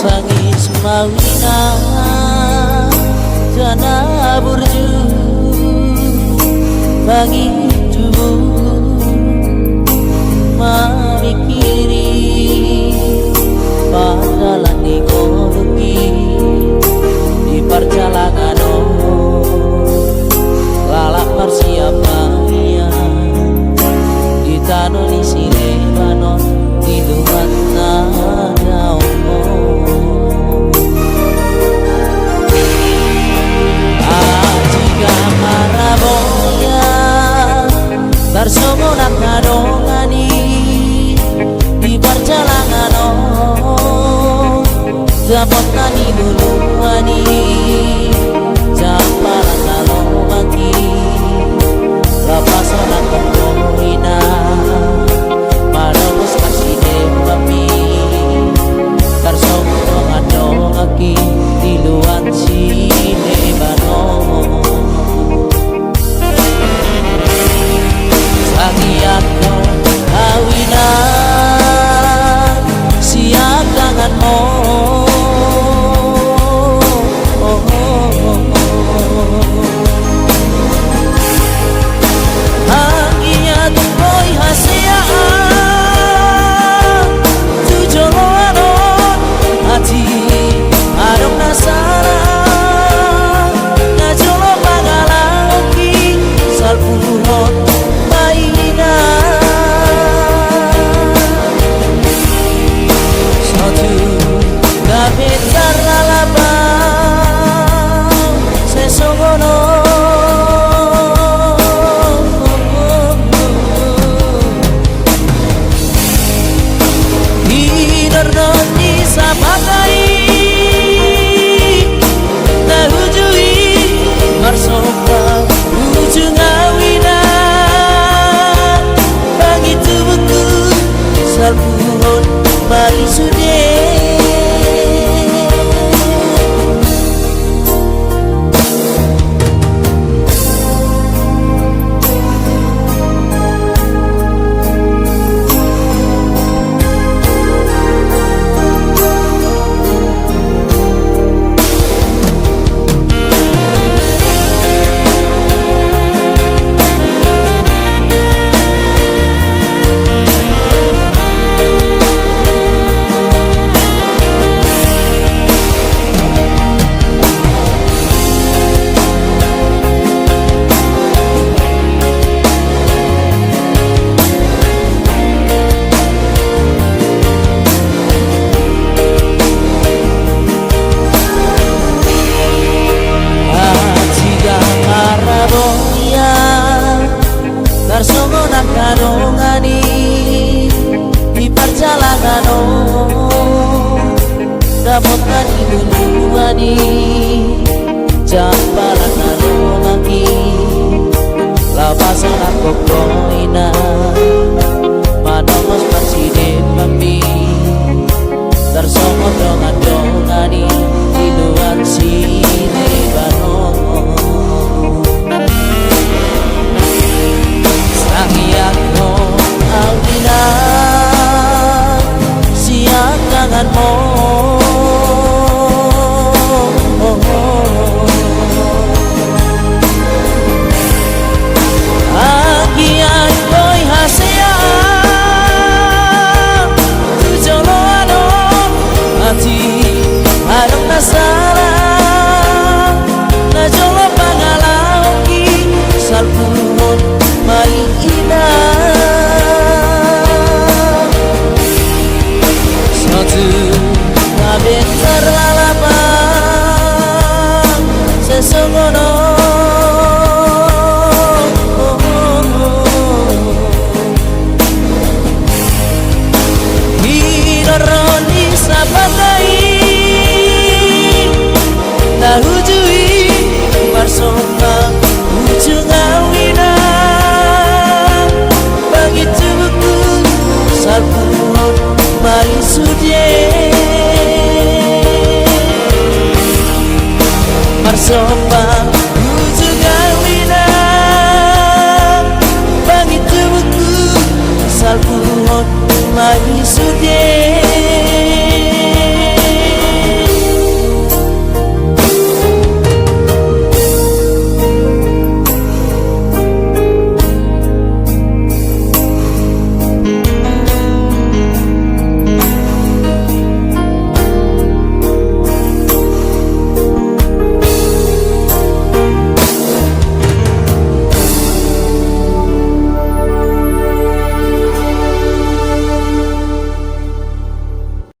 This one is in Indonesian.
Bangis mawina jana burju bangis tubuh mamikiri padalan di koruki di perjalanan lalak persiapannya di tanah di sini banon di luar nada jika maraboya bersomonak kadongani di perjalanan dapat nani buluani jamparan kalau bagi lepasan aku koina maros kasih demi tersongong adong aki di luar sini banon sakiatku kawinan siap tanganmu kadongani di perjalanan dapat nani buluani jamparan kadong aki lepasan aku koina manomos masih demi tersongong dongani di luar sini banon sakiatku Alvina siap tanganmu agian koi hasia tujoloano hati harap nasalah najolo pangalauki salpun mai ina satu bentar lalapang sesungguhnya hironi sabatai nahujui bersama ujung awina begitu buku salpun mai sudie bersama ujung awina begitu buku salpun mai sudie